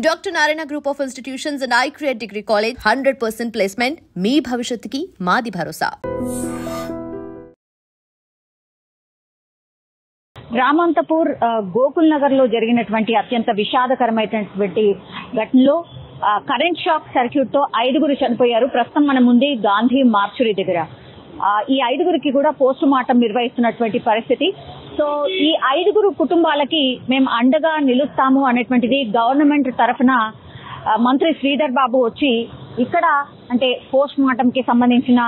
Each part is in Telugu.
Dr. Narayana Group of Institutions and iCreate Degree College 100% placement మీ భవిష్యత్తుకి మాది భరోసా. రామంతపూర్ గోకుల్ నగర్ లో జరిగినటువంటి అత్యంత విషాదకరమైనటువంటి ఘటనలో కరెంట్ షాక్ సర్క్యూట్ తో 5 చనిపోయారు. ప్రస్తుతం మన ముందు గాంధీ మార్చురీ దగ్గర ఈ 5 కూడా పోస్ట్ మార్టం నిర్వహిస్తున్నటువంటి పరిస్థితి. సో ఈ 5 కుటుంబాలకి మేము అండగా నిలుస్తాము అనేటువంటిది గవర్నమెంట్ తరఫున మంత్రి శ్రీధర్ బాబు వచ్చి ఇక్కడ అంటే పోస్ట్ మార్టం కి సంబంధించిన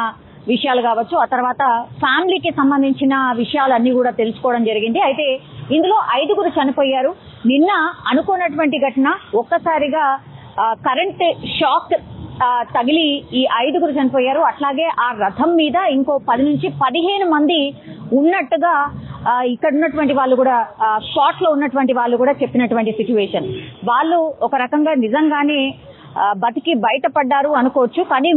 విషయాలు కావచ్చు, ఆ తర్వాత ఫ్యామిలీకి సంబంధించిన విషయాలన్నీ కూడా తెలుసుకోవడం జరిగింది. అయితే ఇందులో 5 చనిపోయారు. నిన్న అనుకున్నటువంటి ఘటన ఒక్కసారిగా కరెంట్ షాక్ తగిలి ఈ 5 చనిపోయారు. అట్లాగే ఆ రథం మీద ఇంకో 10 నుంచి 15 మంది ఉన్నట్టుగా ఇక్కడ ఉన్నటువంటి వాళ్ళు కూడా స్పాట్ లో ఉన్నటువంటి వాళ్ళు కూడా చెప్పినటువంటి సిచ్యువేషన్. వాళ్ళు ఒక రకంగా నిజంగానే బతికి బయటపడ్డారు అనుకోవచ్చు. కానీ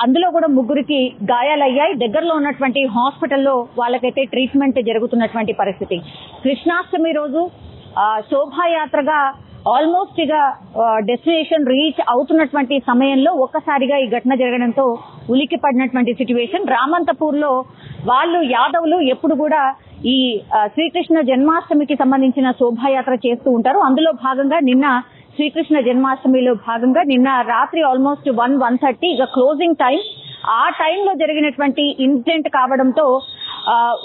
అందులో కూడా ముగ్గురికి గాయాలయ్యాయి. దగ్గరలో ఉన్నటువంటి హాస్పిటల్లో వాళ్ళకైతే ట్రీట్మెంట్ జరుగుతున్నటువంటి పరిస్థితి. కృష్ణాష్టమి రోజు శోభాయాత్రగా ఆల్మోస్ట్ ఇక డెస్టినేషన్ రీచ్ అవుతున్నటువంటి సమయంలో ఒక్కసారిగా ఈ ఘటన జరగడంతో ఉలిక్కి పడినటువంటి సిచ్యువేషన్. రామంతపూర్ లో వాళ్ళు యాదవులు ఎప్పుడు కూడా ఈ శ్రీకృష్ణ జన్మాష్టమికి సంబంధించిన శోభాయాత్ర చేస్తూ ఉంటారు. అందులో భాగంగా నిన్న శ్రీకృష్ణ జన్మాష్టమిలో భాగంగా నిన్న రాత్రి ఆల్మోస్ట్ 1:30 ఇక క్లోజింగ్ టైం. ఆ టైంలో జరిగినటువంటి ఇన్సిడెంట్ కావడంతో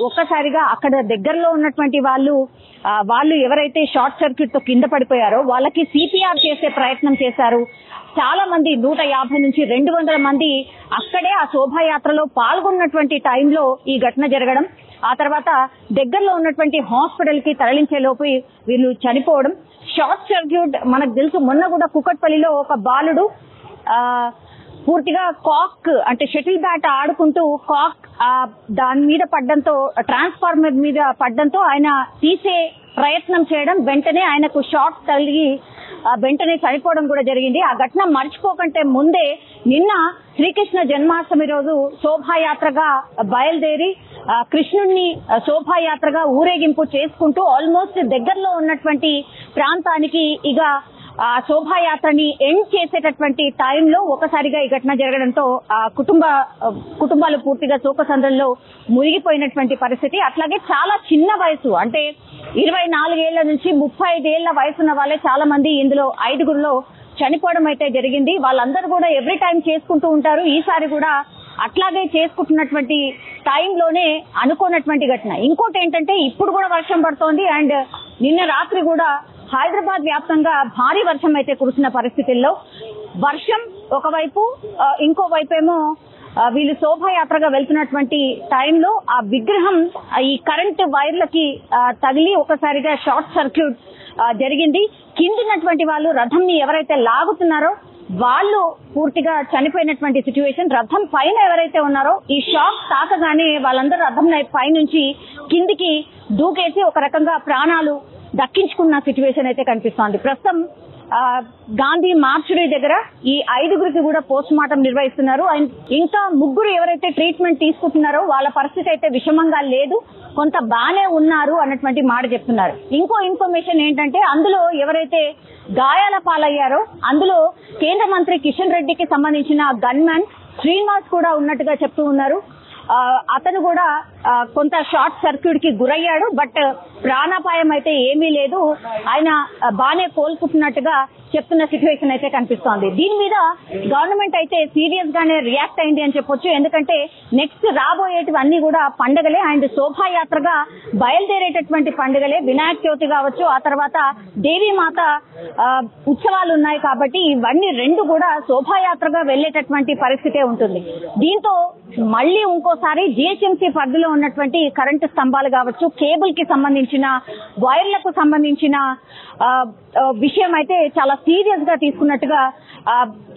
ఒక్కసారిగా అక్కడ దగ్గరలో ఉన్నటువంటి వాళ్ళు ఎవరైతే షార్ట్ సర్క్యూట్ తో కింద పడిపోయారో వాళ్ళకి సిపిఆర్ చేసే ప్రయత్నం చేశారు. చాలా మంది 150 నుంచి 200 మంది అక్కడే ఆ శోభాయాత్రలో పాల్గొన్నటువంటి టైంలో ఈ ఘటన జరగడం, ఆ తర్వాత దగ్గరలో ఉన్నటువంటి హాస్పిటల్ కి తరలించే లోపు వీళ్ళు చనిపోవడం. షార్ట్ సర్క్యూట్ మనకు తెలుసు, మొన్న కూడా కుకట్పల్లిలో ఒక బాలుడు పూర్తిగా కాక్ అంటే షటిల్ బ్యాట్ ఆడుకుంటూ కాక్ దాని మీద పడ్డంతో, ట్రాన్స్ఫార్మర్ మీద పడ్డంతో ఆయన తీసే ప్రయత్నం చేయడం, వెంటనే ఆయనకు షాక్ తగిలి వెంటనే చనిపోవడం కూడా జరిగింది. ఆ ఘటన మర్చిపోకంటే ముందే నిన్న శ్రీకృష్ణ జన్మాష్టమి రోజు శోభాయాత్రగా బయలుదేరి కృష్ణుణ్ణి శోభాయాత్రగా ఊరేగింపు చేసుకుంటూ ఆల్మోస్ట్ దగ్గరలో ఉన్నటువంటి ప్రాంతానికి ఇక ఆ శోభాయాత్రని ఎండ్ చేసేటటువంటి టైంలో ఒకసారిగా ఈ ఘటన జరగడంతో ఆ కుటుంబాలు పూర్తిగా శోకసంద్రంలో మునిగిపోయినటువంటి పరిస్థితి. అట్లాగే చాలా చిన్న వయసు అంటే 24 ఏళ్ల నుంచి 35 ఏళ్ల వయసున్న వాళ్ళే చాలా మంది ఇందులో 5 చనిపోవడం అయితే జరిగింది. వాళ్ళందరూ కూడా ఎవ్రీ టైం చేసుకుంటూ ఉంటారు. ఈసారి కూడా అట్లాగే చేసుకుంటున్నటువంటి టైంలోనే అనుకోనటువంటి ఘటన. ఇంకోటి ఏంటంటే ఇప్పుడు కూడా వర్షం పడుతోంది అండ్ నిన్న రాత్రి కూడా హైదరాబాద్ వ్యాప్తంగా భారీ వర్షం అయితే కురిసిన పరిస్థితుల్లో వర్షం ఒకవైపు, ఇంకో వైపేమో వీళ్ళు శోభాయాత్రగా వెళ్తున్నటువంటి టైంలో ఆ విగ్రహం ఈ కరెంట్ వైర్లకి తగిలి ఒకసారిగా షార్ట్ సర్క్యూట్ జరిగింది. కిందున్నటువంటి వాళ్ళు రథంని ఎవరైతే లాగుతున్నారో వాళ్ళు పూర్తిగా చనిపోయినటువంటి సిచ్యువేషన్. రథం పైన ఎవరైతే ఉన్నారో ఈ షాక్ తాకగానే వాళ్ళందరూ రథం పై నుంచి కిందికి దూకేసి ఒక రకంగా ప్రాణాలు దక్కించుకున్న సిచ్యువేషన్ అయితే కనిపిస్తోంది. ప్రస్తుతం గాంధీ మార్చురీ దగ్గర ఈ 5 కూడా పోస్ట్ మార్టం నిర్వహిస్తున్నారు. ఇంకా 3 ఎవరైతే ట్రీట్మెంట్ తీసుకుంటున్నారో వాళ్ళ పరిస్థితి అయితే విషమంగా లేదు, కొంత బానే ఉన్నారు అన్నటువంటి మాట చెప్తున్నారు. ఇంకో ఇన్ఫర్మేషన్ ఏంటంటే అందులో ఎవరైతే గాయాల పాలయ్యారో అందులో కేంద్ర మంత్రి కిషన్ రెడ్డికి సంబంధించిన గన్మ్యాన్ శ్రీనివాస్ కూడా ఉన్నట్టుగా చెప్తూ ఉన్నారు. అతను కూడా కొంత షార్ట్ సర్క్యూట్ కి గురయ్యాడు, బట్ ప్రాణాపాయం అయితే ఏమీ లేదు, ఆయన బానే కోలుకుంటున్నట్టుగా చెప్తున్న సిచ్యువేషన్ అయితే కనిపిస్తోంది. దీని మీద గవర్నమెంట్ అయితే సీరియస్ గానే రియాక్ట్ అయింది అని చెప్పొచ్చు. ఎందుకంటే నెక్స్ట్ రాబోయేటివన్నీ కూడా పండుగలే అండ్ శోభాయాత్రగా బయలుదేరేటటువంటి పండుగలే. వినాయక చవితి కావచ్చు, ఆ తర్వాత దేవీమాత ఉత్సవాలు ఉన్నాయి కాబట్టి ఇవన్నీ 2 కూడా శోభాయాత్రగా వెళ్లేటటువంటి పరిస్థితే ఉంటుంది. దీంతో మళ్లీ ఇంకోసారి జిహెచ్ఎంసీ పరిధిలో ఉన్నటువంటి కరెంటు స్తంభాలు కావచ్చు, కేబుల్ కి సంబంధించిన వైర్లకు సంబంధించిన విషయం అయితే చాలా సీరియస్ గా తీసుకున్నట్టుగా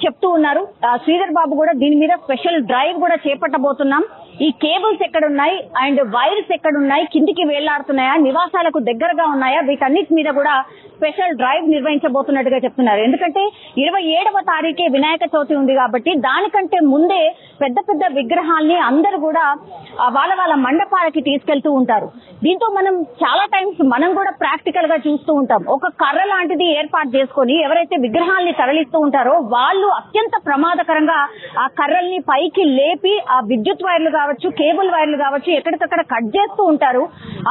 చెప్తూ ఉన్నారు. శ్రీధర్ బాబు కూడా దీని మీద స్పెషల్ డ్రైవ్ కూడా చేపట్టబోతున్నాం, ఈ కేబుల్స్ ఎక్కడున్నాయి అండ్ వైర్స్ ఎక్కడున్నాయి, కిందికి వేళ్లాడుతున్నాయా, నివాసాలకు దగ్గరగా ఉన్నాయా, వీటన్నిటి మీద కూడా స్పెషల్ డ్రైవ్ నిర్వహించబోతున్నట్టుగా చెప్తున్నారు. ఎందుకంటే 27వ తారీఖే వినాయక చవితి ఉంది కాబట్టి దానికంటే ముందే పెద్ద పెద్ద విగ్రహాల్ని అందరూ కూడా వాళ్ళ వాళ్ళ మండపాలకి తీసుకెళ్తూ ఉంటారు. దీంతో మనం చాలా టైమ్స్ మనం కూడా ప్రాక్టికల్ గా చూస్తూ ఉంటాం. ఒక కర్ర లాంటిది ఏర్పాటు చేసుకొని ఎవరైతే విగ్రహాల్ని తరలిస్తూ ఉంటారో వాళ్ళు అత్యంత ప్రమాదకరంగా ఆ కర్రల్ని పైకి లేపి ఆ విద్యుత్ వైర్లు కావచ్చు, కేబుల్ వైర్లు కావచ్చు ఎక్కడికక్కడ కట్ చేస్తూ ఉంటారు.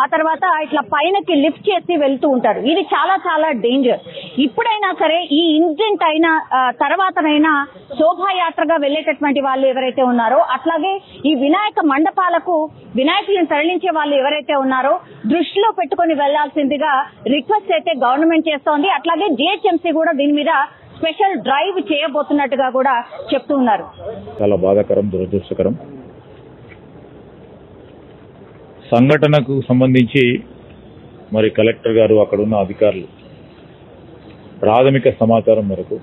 ఆ తర్వాత ఇట్లా పైనకి లిఫ్ట్ చేసి వెళ్తూ ఉంటారు. ఇది చాలా చాలా డేంజర్. ఇప్పుడైనా సరే ఈ ఇన్సిడెంట్ అయిన తర్వాతనైనా శోభాయాత్రగా వెళ్లేటటువంటి వాళ్ళు ఎవరైతే ఉన్నారో, అట్లాగే ఈ వినాయక మండపాలకు వినాయకులను తరలించే వాళ్ళు ఎవరైతే ఉన్నారో దృష్టిలో పెట్టుకుని వెళ్లాల్సిందిగా రిక్వెస్ట్ అయితే గవర్నమెంట్ చేస్తోంది. అట్లాగే జిహెచ్ఎంసీ కూడా దీని మీద స్పెషల్ డ్రైవ్ చేయబోతున్నట్టుగా కూడా చెప్తూ ఉన్నారు. చాలా బాధాకరం, దురదృష్టకరం. సంఘటనకు సంబంధించి మరి కలెక్టర్ గారు అక్కడ ఉన్న అధికారులు ప్రాథమిక సమాచారం మేరకు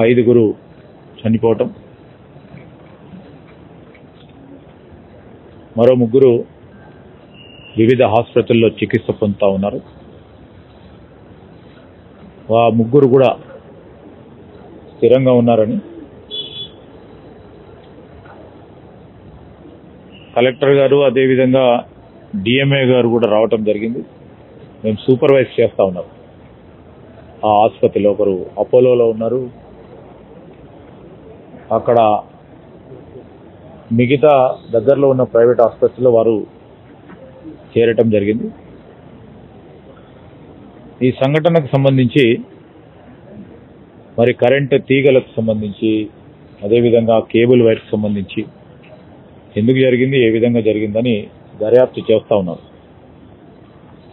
5 చనిపోవటం, మరో 3 వివిధ హాస్పిటల్లో చికిత్స పొందుతా ఉన్నారు. ఆ 3 కూడా స్థిరంగా ఉన్నారని కలెక్టర్ గారు అదేవిధంగా డిఎంఏ గారు కూడా రావటం జరిగింది. మేము సూపర్వైజ్ చేస్తా ఉన్నాం. ఆ ఆసుపత్రిలో ఒకరు అపోలోలో ఉన్నారు, అక్కడ మిగతా దగ్గరలో ఉన్న ప్రైవేట్ ఆసుపత్రిలో వారు చేరటం జరిగింది. ఈ సంఘటనకు సంబంధించి మరి కరెంటు తీగలకు సంబంధించి అదేవిధంగా కేబుల్ వైర్కి సంబంధించి ఎందుకు జరిగింది, ఏ విధంగా జరిగిందని దర్యాప్తు చేస్తా ఉన్నారు.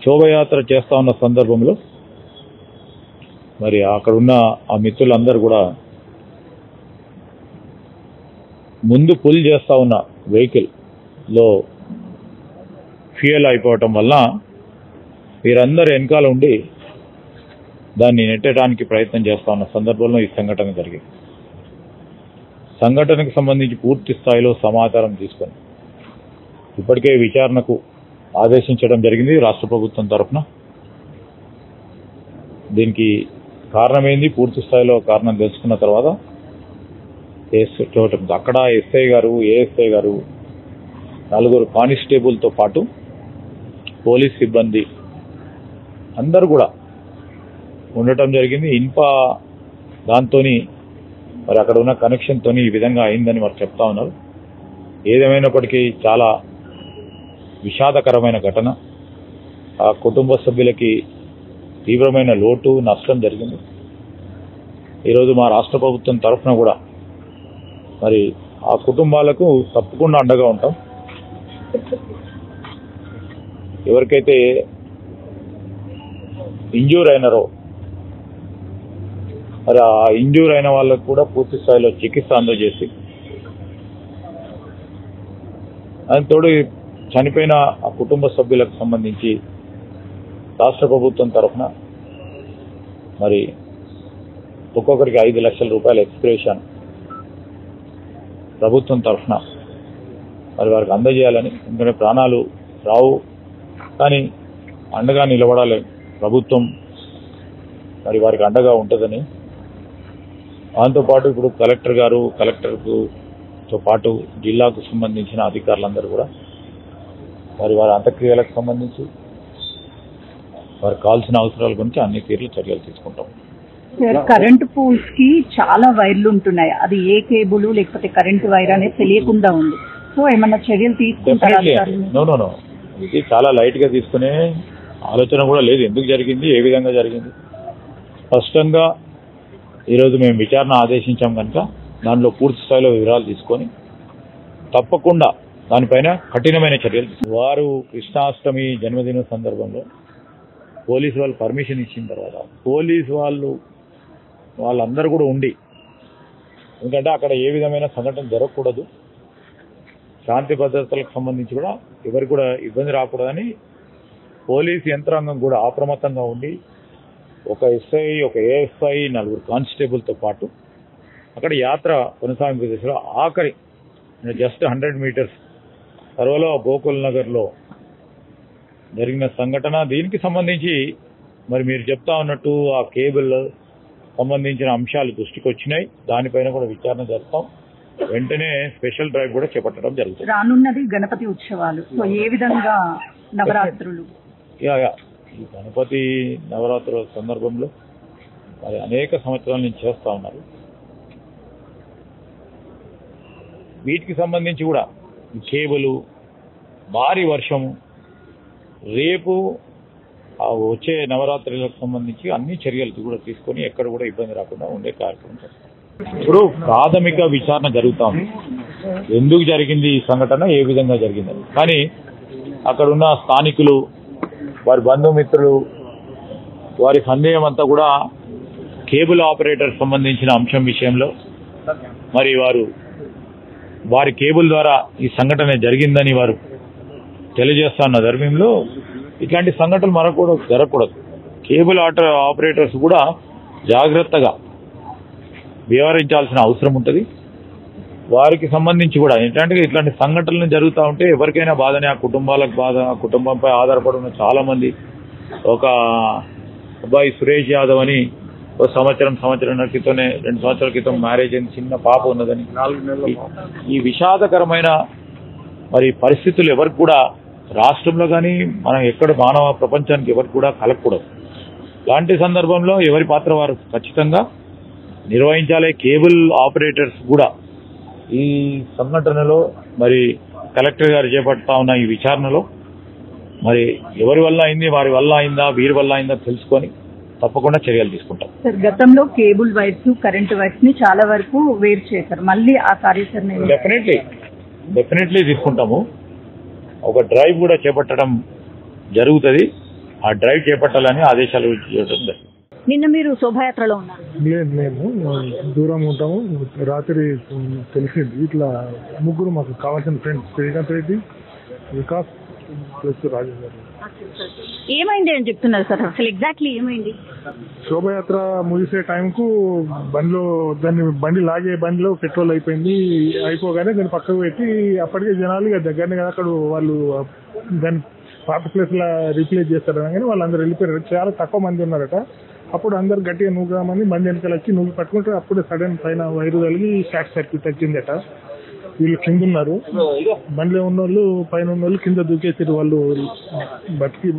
శోభయాత్ర చేస్తా ఉన్న సందర్భంలో మరి అక్కడ ఉన్న ఆ మిత్రులందరూ కూడా ముందు పుల్ చేస్తా ఉన్న వెహికల్ లో ఫ్యూయల్ అయిపోవటం వల్ల వీరందరూ వెనకాల ఉండి దాన్ని నెట్టడానికి ప్రయత్నం చేస్తా ఉన్న సందర్భంలో ఈ సంఘటన జరిగింది. సంఘటనకు సంబంధించి పూర్తి స్థాయిలో సమాచారం తీసుకొని ఇప్పటికే విచారణకు ఆదేశించడం జరిగింది రాష్ట్ర ప్రభుత్వం తరఫున. దీనికి కారణమైంది పూర్తి స్థాయిలో కారణం తెలుసుకున్న తర్వాత చూడటం. అక్కడ ఎస్ఐ గారు, ఏఎస్ఐ గారు, 4 కానిస్టేబుల్తో పాటు పోలీస్ సిబ్బంది అందరూ కూడా ఉండటం జరిగింది. దాంతో మరి అక్కడ ఉన్న కనెక్షన్తో ఈ విధంగా అయిందని వారు చెప్తా ఉన్నారు. ఏదేమైనప్పటికీ చాలా విషాదకరమైన ఘటన. ఆ కుటుంబ సభ్యులకి తీవ్రమైన లోటు, నష్టం జరిగింది. ఈరోజు మా రాష్ట్ర ప్రభుత్వం తరఫున కూడా మరి ఆ కుటుంబాలకు తప్పకుండా అండగా ఉంటాం. ఎవరికైతే ఇంజ్యూర్ అయినారో మరి ఆ ఇంజ్యూర్ అయిన వాళ్ళకు కూడా పూర్తి స్థాయిలో చికిత్స అందజేసి దానితోడు చనిపోయిన ఆ కుటుంబ సభ్యులకు సంబంధించి రాష్ట్ర ప్రభుత్వం తరఫున మరి ఒక్కొక్కరికి 5 లక్షల రూపాయల ఎక్స్ప్రెషన్ ప్రభుత్వం తరఫున మరి వారికి అందజేయాలని. ఎందుకంటే ప్రాణాలు రావు కానీ అండగా నిలబడాలి ప్రభుత్వం, మరి వారికి అండగా ఉంటుందని. దాంతోపాటు ఇప్పుడు కలెక్టర్తో పాటు జిల్లాకు సంబంధించిన అధికారులందరూ కూడా మరి వారి అంత్యక్రియలకు సంబంధించి వారికి కావాల్సిన అవసరాల గురించి అన్ని తీరులు చర్యలు తీసుకుంటాం. కరెంటు పోల్స్ కి చాలా వైర్లు ఉంటున్నాయి, అది ఏ కేబుల్ లేకపోతే కరెంటు వైర్ అనేది తెలియకుండా ఉంది. సో ఏమన్నా చర్యలు తీసుకుంటారా? నో, ఇది చాలా లైట్ గా తీసుకునే ఆలోచన కూడా లేదు. ఎందుకు జరిగింది, ఏ విధంగా జరిగింది స్పష్టంగా ఈరోజు మేము విచారణ ఆదేశించాం కనుక దానిలో పూర్తి స్థాయిలో వివరాలు తీసుకొని తప్పకుండా దానిపైన కఠినమైన చర్యలు. వారు కృష్ణాష్టమి జన్మదిన సందర్భంలో పోలీసు వాళ్ళు పర్మిషన్ ఇచ్చిన తర్వాత పోలీసు వాళ్ళందరూ కూడా ఉండి, ఎందుకంటే అక్కడ ఏ విధమైన సంఘటన జరగకూడదు, శాంతి భద్రతలకు సంబంధించి కూడా ఎవరికి కూడా ఇబ్బంది రాకూడదని పోలీసు యంత్రాంగం కూడా అప్రమత్తంగా ఉండి ఒక ఎస్ఐ, ఒక ఏఎస్ఐ, 4 కానిస్టేబుల్తో పాటు అక్కడ యాత్ర కొనసాగింపు దశలో ఆఖరి జస్ట్ 100 మీటర్స్ త్వరలో గోకుల్ నగర్లో జరిగిన సంఘటన. దీనికి సంబంధించి మరి మీరు చెప్తా ఉన్నట్టు ఆ కేబుల్ సంబంధించిన అంశాలు దృష్టికి వచ్చినాయి. దానిపైన కూడా విచారణ చేస్తాం. వెంటనే స్పెషల్ డ్రైవ్ కూడా చేపట్టడం జరుగుతుంది. రానున్నది గణపతి ఉత్సవాలు, సో ఏ విధంగా నవరాత్రులు? ఈ గణపతి నవరాత్రుల సందర్భంలో మరి అనేక సంవత్సరాల నుంచి చేస్తా ఉన్నారు. వీటికి సంబంధించి కూడా కేబుల్, భారీ వర్షము, రేపు వచ్చే నవరాత్రులకు సంబంధించి అన్ని చర్యలు కూడా తీసుకొని ఎక్కడ కూడా ఇబ్బంది రాకుండా ఉండే కార్యక్రమం చేస్తాం. ఇప్పుడు ప్రాథమిక విచారణ జరుగుతా ఉంది. ఎందుకు జరిగింది ఈ సంఘటన, ఏ విధంగా జరిగిందని. కానీ అక్కడున్న స్థానికులు, వారి బంధుమిత్రులు, వారి సందేహం అంతా కూడా కేబుల్ ఆపరేటర్ సంబంధించిన అంశం విషయంలో మరి వారి కేబుల్ ద్వారా ఈ సంఘటన జరిగిందని వారు తెలియజేస్తున్న ధర్మంలో ఇట్లాంటి సంఘటనలు మరొకటి జరగకూడదు. కేబుల్ ఆపరేటర్స్ కూడా జాగ్రత్తగా వ్యవహరించాల్సిన అవసరం ఉంటుంది. వారికి సంబంధించి కూడా ఏంటంటే ఇట్లాంటి సంఘటనలు జరుగుతూ ఉంటే ఎవరికైనా బాధనే, ఆ కుటుంబాలకు బాధ. ఆ కుటుంబంపై ఆధారపడి ఉన్న చాలా మంది. ఒక అబ్బాయి సురేష్ యాదవ్ అని సంవత్సరం క్రితమే 2 సంవత్సరాల క్రితం మ్యారేజ్ అయిన చిన్న పాప ఉన్నదని. ఈ విషాదకరమైన మరి పరిస్థితులు ఎవరికి కూడా రాష్ట్రంలో కానీ మనం ఎక్కడ మానవ ప్రపంచానికి ఎవరికి కూడా కలగకూడదు. ఇలాంటి సందర్భంలో ఎవరి పాత్ర వారు ఖచ్చితంగా నిర్వహించాలి. కేబుల్ ఆపరేటర్స్ కూడా ఈ సంఘటనలో మరి కలెక్టర్ గారు చేపడతా ఉన్న ఈ విచారణలో మరి ఎవరి వల్ల అయింది, వారి వల్ల అయిందా, వీరి వల్ల అయిందా తెలుసుకొని తప్పకుండా చర్యలు తీసుకుంటాం. సార్, గతంలో కేబుల్ వైర్స్, కరెంట్ వైర్స్ ని చాలా వరకు వేరు చేశారు. మళ్ళీ ఆ కార్యాచరణ డెఫినెట్లీ తీసుకుంటాము. ఒక డ్రైవ్ కూడా చేపట్టడం జరుగుతుంది. ఆ డ్రైవ్ చేపట్టాలని ఆదేశాలు ఇవ్వడం జరిగింది. నిన్న మీరు శోభాయాత్రలో ఉన్నారు? లేదు, మేము దూరం ఉంటాము. రాత్రి తెలిసింది ఇట్లా ముగ్గురు మాకు కావాల్సిన ఫ్రెండ్స్, శ్రీకాంత్ రెడ్డి, వికాస్ ప్లస్ రాజేందర్. ఏమైంది అని చెప్తున్నారు సార్? అసలు ఎగ్జాక్ట్లీ ఏమైంది? శోభయాత్ర ముగిసే టైంకు బండి లాగే బండిలో పెట్రోల్ అయిపోగానే దాన్ని పక్కకు పెట్టి అప్పటికే జనాలు ఇక దగ్గరనే కదా అక్కడ వాళ్ళు దాన్ని పాత ప్లేస్ లా రీప్లేస్ చేస్తారు కానీ వాళ్ళందరూ వెళ్ళిపోయారు. చాలా తక్కువ మంది ఉన్నారట. అప్పుడు అందరు గట్టిగా నూగామని బండి వెనకాల వచ్చి నూగి పట్టుకుంటే అప్పుడే సడన్ పైన వైరు కలిగి షార్ట్ సర్క్యూట్ వచ్చిందట. వీళ్ళు కింద ఉన్నారు, బండిలో ఉన్న వాళ్ళు పైన ఉన్న వాళ్ళు కింద దూకేసారు. వాళ్ళు బతికి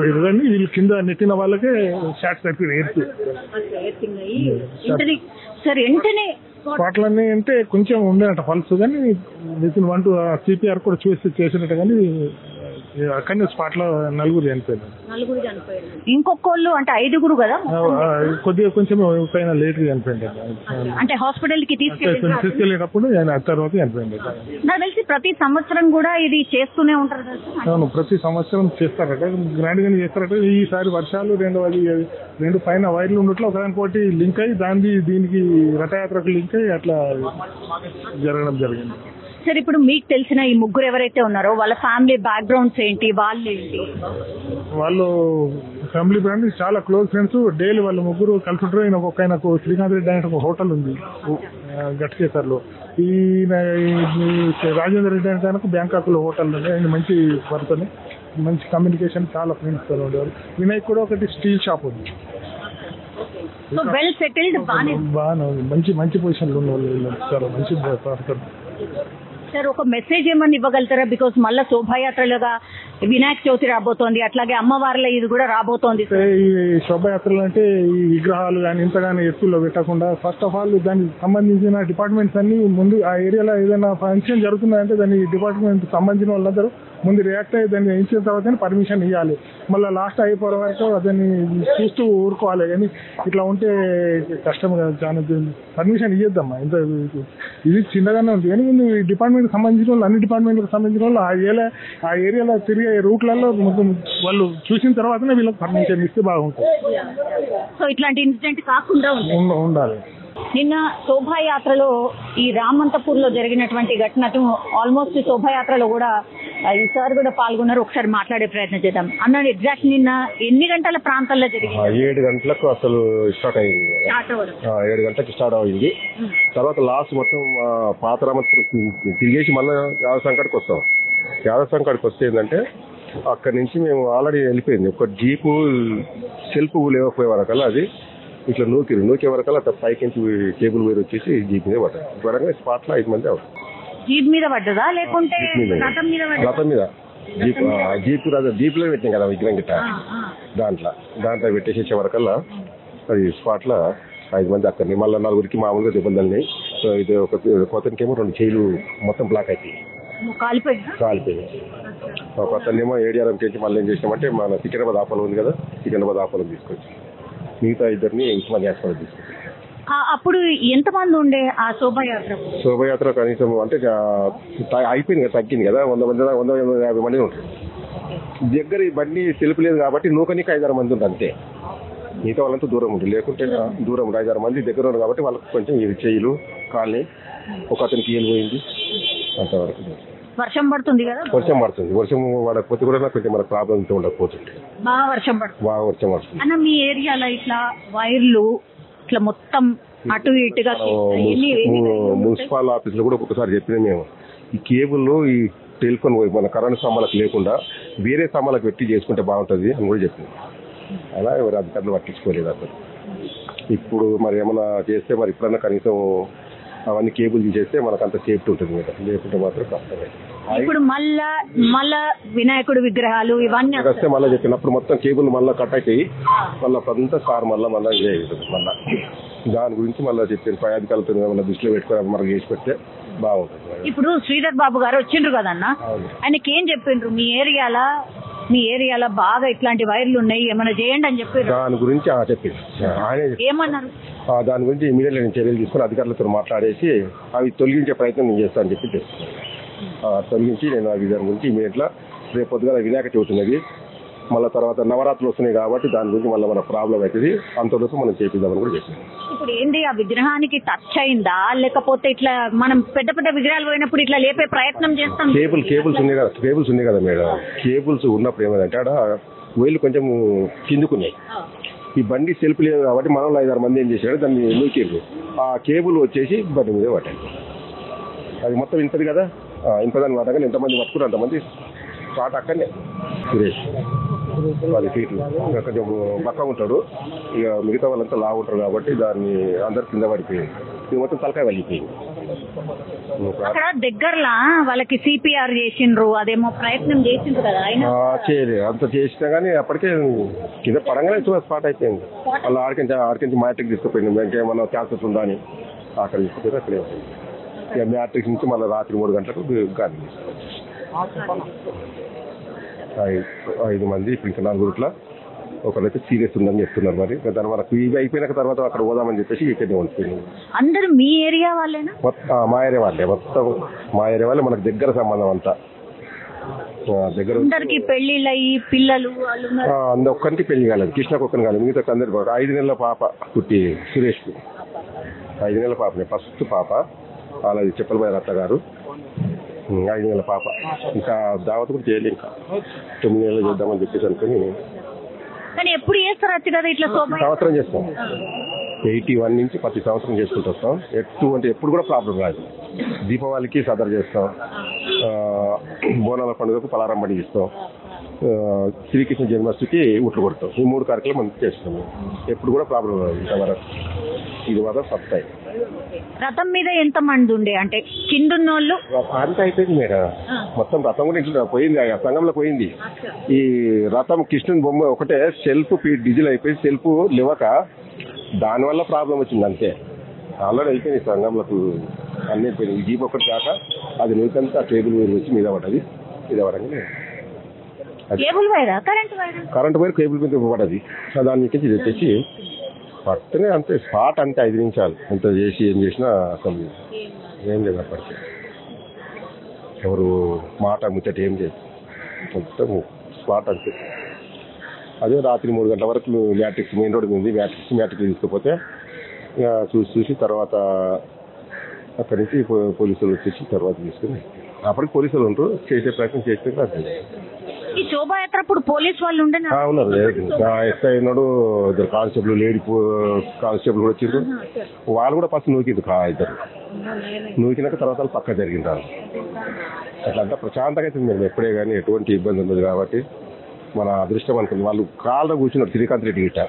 ఎదురని వీళ్ళు కింద నెట్టిన వాళ్ళకే షార్ట్ సర్క్యూట్ ఎయిర్స్ స్పాట్లన్నీ అంటే కొంచెం ఉండేనట పల్స్, కానీ విత్ ఇన్ 1 to CPR కూడా చేసినట్టు. కానీ అక్కడనే స్పాట్ లో నలుగురు చనిపోయారు. ఇంకొకళ్ళు అంటే 5 కదా? కొద్దిగా కొంచెం పైన లేట్ గా చనిపోయింది. అంటే హాస్పిటల్ కి తీసుకెళ్లేటప్పుడు తర్వాత చనిపోయింది. నాకు తెలిసి ప్రతి సంవత్సరం కూడా ఇది చేస్తూనే ఉంటారు కదా? అవును, ప్రతి సంవత్సరం చేస్తారట, గ్రాండ్ గానే చేస్తారట. ఈసారి వర్షాలు రెండు పైన వైర్లు ఉండట్లో ఒకదానికోటి లింక్ అయ్యి దీనికి రథయాత్రకు లింక్ అయ్యి అట్లా జరగడం జరిగింది. సార్, ఇప్పుడు మీకు తెలిసిన ఈ ముగ్గురు ఎవరైతే ఉన్నారో వాళ్ళ ఫ్యామిలీ బ్యాక్గ్రౌండ్స్ ఏంటి, వాళ్ళు ఏంటి? వాళ్ళు ఫ్యామిలీ బ్రాండ్ చాలా క్లోజ్ ఫ్రెండ్స్. డైలీ వాళ్ళు ముగ్గురు కలిసి ఉంటారు. ఆయనకు శ్రీకాంత్ రెడ్డి అనే ఒక హోటల్ ఉంది గట్కేసర్లో. ఈ రాజేందర్ రెడ్డి అంటే ఆయనకు బ్యాంకాక్ లో హోటల్ ఉంది. ఆయన మంచి పర్సన్, మంచి కమ్యూనికేషన్, చాలా ఫ్రెండ్స్ తో ఉండేవాళ్ళు. వినయ్ కూడా ఒకటి స్టీల్ షాప్ ఉంది. వెల్ సెటిల్డ్, బాగా మంచి పొజిషన్ లో ఉన్న వాళ్ళు, చాలా మంచి ప్రాఫిటర్. సార్, ఒక మెసేజ్ ఏమన్నా ఇవ్వగలుగుతారా? బికాస్ మళ్ళీ శోభాయాత్రలుగా వినాయక చవితి రాబోతోంది, అట్లాగే అమ్మవార్ల ఇది కూడా రాబోతోంది. ఈ శోభయాత్రలు అంటే ఈ విగ్రహాలు కానీ ఇంతగానే ఎత్తుల్లో పెట్టకుండా ఫస్ట్ ఆఫ్ ఆల్ దానికి సంబంధించిన డిపార్ట్మెంట్స్ అన్ని ముందు ఆ ఏరియాలో ఏదైనా ఫంక్షన్ జరుగుతుందంటే దాని డిపార్ట్మెంట్ సంబంధించిన వాళ్ళందరూ ముందు రియాక్ట్ అయ్యి దాన్ని ఇచ్చిన తర్వాత పర్మిషన్ ఇవ్వాలి. మళ్ళీ లాస్ట్ అయిపోయే వరకు దాన్ని చూస్తూ ఊరుకోవాలి. కానీ ఇట్లా ఉంటే కష్టం కదా. చాలా పర్మిషన్ ఇవ్వద్దమ్మా. ఇంత ఇది చిన్నగానే ఉంది కానీ ముందు డిపార్ట్మెంట్ సంబంధించిన వాళ్ళు, అన్ని డిపార్ట్మెంట్లకు సంబంధించిన వాళ్ళు ఆ ఏరియాలో తిరిగే రూట్లలో వాళ్ళు చూసిన తర్వాతనే వీళ్ళకి పర్మిషన్ ఇస్తే బాగుంటుంది. సో ఇట్లాంటి ఇన్సిడెంట్ కాకుండా ఉండాలి. నిన్న శోభాయాత్రలో ఈ రామంతపూర్ లో జరిగినటువంటి ఘటనకు ఆల్మోస్ట్ శోభాయాత్రలో కూడా ఈసారి కూడా పాల్గొన్నారు. ఒకసారి మాట్లాడే ప్రయత్నం చేద్దాం. అన్న, ఎగ్జాక్ట్ నిన్న ఎన్ని గంటల ప్రాంతాల్లో జరిగింది? 7 గంటలకు అసలు స్టార్ట్ అయింది. 7 గంటలకు స్టార్ట్ అయింది. తర్వాత లాస్ట్ మొత్తం పాతరామత్రం తిరిగేసి మళ్ళీ యాదసంకట్కి వస్తాం. యాదసంకట్కి వస్తే ఏంటంటే అక్కడి నుంచి మేము ఆల్రెడీ వెళ్ళిపోయింది. ఒక జీపు సెల్ఫ్ లేకపోయే వరకల్లా అది ఇట్లా నూకే వరకల్లా పైకి కేబుల్ వైర్ వచ్చేసి జీప్ మీద పడ్డారు. త్వరగా స్పాట్లో 5 మంది అవుతారు. జీప్ మీద పడ్డదా లేకుంటే రథం మీద? జీప్లో పెట్టినాం కదా విగ్రహం గిట్ట, దాంట్లో పెట్టేసేసే వరకల్లా అది స్పాట్లో 5 మంది అక్కడిని. మళ్ళీ 4గురికి మామూలుగా దెబ్బలు తల్లినాయి. ఇది ఒక కొత్తనికేమో 2 చేయిలు మొత్తం బ్లాక్ అయిపోయి కాలిపోయింది. ఒక అతనేమో ఏడిఆర్ఎం చేసి మళ్ళీ ఏం చేసినామంటే మన సికింద్రాబాద్ ఆపలో ఉంది కదా, సికింద్రాబాద్ ఆపలో తీసుకొచ్చి మిగతా 2 ఉస్మానియా హాస్పిటల్ తీసుకొచ్చి. అప్పుడు ఎంతమంది ఉండే ఆ శోభయాత్ర? కనీసం అంటే అయిపోయింది కదా, తగ్గింది కదా, 100-150 మంది ఉంటారు. దగ్గర ఈ బండి తెలుపులేదు కాబట్టి నూకనికి 5-6 మంది ఉంటుంది అంతే. మిగతా వాళ్ళంతా దూరం ఉంటుంది. లేకుంటే దూరం 5-6 మంది దగ్గర ఉన్నారు కాబట్టి వాళ్ళకి కొంచెం ఇది చేయిలు కాలనీ, ఒక అతనికి ఏలు పోయింది. అంతవరకు వర్షం పడుతుంది కదా, వర్షం పడకపోతే కూడా కొంచెం మనకు ప్రాబ్లం ఉండకపోతుంది. బాగా వర్షం పడుతుంది అన్న. మీ ఏరియాలో ఇట్లా వైర్లు ఇట్లా మొత్తం అటు ఇటుగా మున్సిపల్ ఆఫీస్ లో కూడా ఒక్కొక్కసారి చెప్పినా మేము, ఈ కేబుల్ ఈ టెలిఫోన్ మన కరెంట్ స్తంభాలకు లేకుండా వేరే స్తంభాలకు పెట్టి చేసుకుంటే బాగుంటుంది అని కూడా చెప్పింది. అలా ఎవరు అధికారులు పట్టించుకోలేదు అసలు. ఇప్పుడు మరి ఏమైనా చేస్తే మరి ఇప్పుడన్నా కనీసం అవన్నీ కేబుల్ తీసేస్తే మనకు అంత సేఫ్టీ ఉంటుంది కదా, లేకుంటే మాత్రం కష్టమే. ఇప్పుడు మళ్ళా వినాయకుడు విగ్రహాలు ఇవన్నీ వస్తే మళ్ళీ చెప్పినప్పుడు మొత్తం కేబుల్ మళ్ళీ కట్ అయిపోయి మళ్ళీ అంతా కార్ మళ్ళీ మళ్ళీ దాని గురించి మళ్ళీ చెప్పారు. పై అధికారులతో మళ్ళీ దృష్టిలో పెట్టుకుని మనకు చేసి పెడితే బాగుంటుంది. ఇప్పుడు శ్రీధర్ బాబు గారు వచ్చిండ్రు కదన్నా, ఆయనకి ఏం చెప్పిండ్రు? మీ ఏరియాలో బాగా ఇట్లాంటి వైర్లు ఉన్నాయి, ఏమైనా చేయండి అని చెప్పారు. దాని గురించి చెప్పింది. ఆయన ఏమన్నారు? దాని గురించి ఇమీడియట్లీ నేను చర్యలు తీసుకుని అధికారులతో మాట్లాడేసి అవి తొలగించే ప్రయత్నం నేను చేస్తాను అని చెప్పి తొలగించి నేను అవి దాని గురించి ఇమీడియట్గా రేపు పొద్దుగా వినాయక చవితి ఉన్నది, మళ్ళీ తర్వాత నవరాత్రులు వస్తున్నాయి కాబట్టి దాని గురించి మళ్ళీ మన ప్రాబ్లం అవుతుంది, అంతవరకు మనం చేపిద్దామని కూడా చెప్పాను. ఇప్పుడు ఏంటి, ఆ విగ్రహానికి టచ్ అయిందా లేకపోతే ఇట్లా మనం పెద్ద పెద్ద విగ్రహాలు పోయినప్పుడు ఇట్లా లేపే ప్రయత్నం చేస్తాం? కేబుల్స్ ఉన్నాయి కదా మేడం, కేబుల్స్ ఉన్నప్పుడు ఏమైందంటే ఆడ వైర్లు కొంచెం కిందుకున్నాయి. ఈ బండి సెల్ఫ్ లేదు కాబట్టి మనలో 5-6 మంది ఏం చేశారు, దాన్ని నూకేరు. ఆ కేబుల్ వచ్చేసి బండి మీద పట్టాలి. అది మొత్తం ఇంతది కదా, ఇంతదాన్ని పట్టగానే ఎంతమంది పట్టుకున్నారు అంతమంది స్పాట్ అక్కడనే. సురేష్ 10 ఫీట్లు కొంచెం బక్క ఉంటాడు, ఇక మిగతా వాళ్ళంతా లావు ఉంటారు కాబట్టి దాన్ని అందరు కింద పడిపోయింది. ఇది మొత్తం తలకాయ వలిగిపోయింది. అక్కడ దగ్గరలా వాళ్ళకి సిపిఆర్ చేసిండ్రు, అదేమో ప్రయత్నం చేసిండ్రు కదా, చేయలేదు. అంత చేసినా కానీ అప్పటికే కింద పడంగానే స్పాట్ అయిపోయింది. వాళ్ళు ఆడికించి మ్యాట్రిక్ తీసుకుపోయింది, ఇంకేమన్నా క్యాన్సర్ ఉందా అని అక్కడ తీసుకుపోయి అక్కడే ఉంటుంది. ఇక మ్యాట్రిక్ నుంచి మళ్ళీ రాత్రి 3 గంటలకు గాలి తీసుకోవచ్చు. 5 మంది ఇప్పుడు ఇంకా 4 గ్రూప్ల ఒకరైతే సీరియస్ ఉందని చెప్తున్నారు. మరి దాని మనకు ఇవి అయిపోయిన తర్వాత అక్కడ పోదామని చెప్పేసి ఇక్కడనే ఉంటుంది. అందరూ మీ ఏరియా వాళ్ళేనా? మా ఏరియా వాళ్ళే, మొత్తం మా ఏరియా వాళ్ళే. మనకు దగ్గర సంబంధం అంతా దగ్గర. అందరికి పెళ్లిళ్ళు అయ్యి పిల్లలు ఒక్కరికి పెళ్లి కాలేదు, కృష్ణకు ఒక్కరిని కాలేదు, మిగతా అందరికి. 5 నెలల పాప పుట్టి సురేష్, 5 నెలల పాపనే, ఫస్ట్ పాప. అలాగే చెప్పలబాయి రత్త గారు 5 నెలల పాప. ఇంకా దావత్ కూడా చేయలేదు, ఇంకా 9 నెలలు చేద్దామని చెప్పేసి అనుకుని. కానీ ఎప్పుడు చేస్తారు వచ్చి కదా ఇట్లా? సంవత్సరం చేస్తాం, 81 నుంచి ప్రతి సంవత్సరం చేసుకుంటూ వస్తాం. అంటే ఎప్పుడు కూడా ప్రాబ్లం రాదు. దీపావళికి సదర్ చేస్తాం, బోనాల పండుగకు పలారం బండి ఇస్తాం, శ్రీకృష్ణ జన్మాష్టమికి ఉట్లు కొడతాం. ఈ 3 కార్యక్రమాలు మనం చేస్తాం. ఎప్పుడు కూడా ప్రాబ్లం రాదు. ఇంతవరకు ఇది మాత్రం సత్తాయి. రథం మీద ఎంత మంది ఉండే, అంటే కిందున్నోళ్ళు అంత అయిపోయింది మేడం. మొత్తం రథం కూడా ఇంట్లో పోయింది, సంఘంలో పోయింది. ఈ రథం కృష్ణుని బొమ్మ ఒకటే సెల్ఫ్ డీజిల్ అయిపోయి సెల్ఫ్ లేవక దానివల్ల ప్రాబ్లం వచ్చింది అంతే. ఆల్రెడీ అయిపోయింది సంఘంలకు అన్ని అయిపోయింది. ఈ జీప్ ఒకటి కాక అది నీకంతా కేబుల్ వైర్ వచ్చి మీద పడ్డది. మీద పడగానే కరెంట్ వైర్ కేబుల్ మీద పడ్డది. దాని నుంచి తెచ్చేసి పట్టనే అంతే స్పాట్ అంతే. 5 నిమిషాలు అంత చేసి ఏం చేసినా అసలు ఏం లేదు. అప్పటికి ఎవరు మాట ముచ్చట ఏం చేయదు, మొత్తం స్పాట్ అంతే. అదే రాత్రి 3 గంటల వరకు మ్యాట్రిక్స్ మెయిన్ రోడ్ ఉంది, మ్యాట్రిక్స్ తీసుకుపోతే ఇక చూసి తర్వాత అక్కడి నుంచి పోలీసులు వచ్చేసి తర్వాత తీసుకుని అప్పటికి పోలీసులు ఉంటారు, చేసే ప్రయత్నం చేస్తే ఈ శోభాయాత్ర అప్పుడు పోలీస్ వాళ్ళు ఉండేనా? ఉన్నారు. ఎస్ఐ ఉన్నాడు, ఇద్దరు కానిస్టేబుల్, లేడీ కానిస్టేబుల్ కూడా వచ్చిండ్రు. వాళ్ళు కూడా ఫస్ట్ నూకింది ఇద్దరు. నూకినాక తర్వాత పక్క జరిగింది. అట్లంతా ప్రశాంతంగా అయితే మేము ఎప్పుడే కానీ ఎటువంటి ఇబ్బంది ఉండదు కాబట్టి మన అదృష్టం అనుకుంది. వాళ్ళు కాళ్ళ కూర్చున్నారు శ్రీకాంత్ రెడ్డి గిట్ట.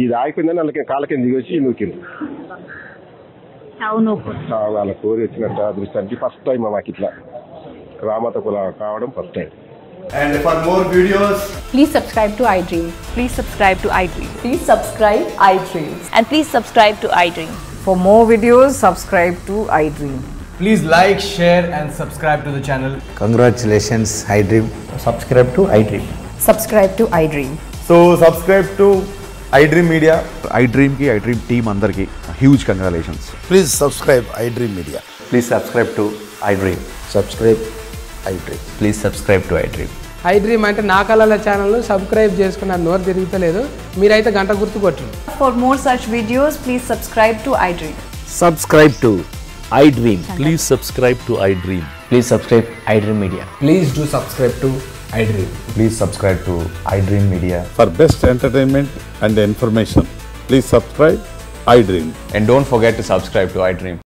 ఇది ఆగిపోయిందని వాళ్ళకి కాళ్ళ కింద దిగి వచ్చి నూకింది. వాళ్ళ కోరి వచ్చినట్టు అదృష్టానికి ఫస్ట్ టైం మాకు ఇట్లా రామత కుల కావడం first time. And for more videos, please subscribe to iDream. Please subscribe to iDream. Please subscribe iDream. And please subscribe to iDream. For more videos, subscribe to iDream. please like, share and subscribe to the channel. Congratulations, iDream. Subscribe to iDream. Subscribe to iDream. So subscribe to iDream Media. iDream ki iDream team andarki huge congratulations. Please subscribe iDream Media. Please subscribe to iDream. Subscribe iDream. Please subscribe to iDream. iDream అంటే నా కళల ఛానల్ సబ్స్క్రైబ్ చేసుకున్న నోరు తిరుగుతలేదు, మీరైతే గంట గుర్తు కొట్టండి. For more such videos, please subscribe to iDream. Subscribe to iDream. Please subscribe to iDream. Please subscribe iDream Media. Please do subscribe to iDream. Please subscribe to iDream Media. For best entertainment and information, please subscribe iDream. And don't forget to subscribe to iDream.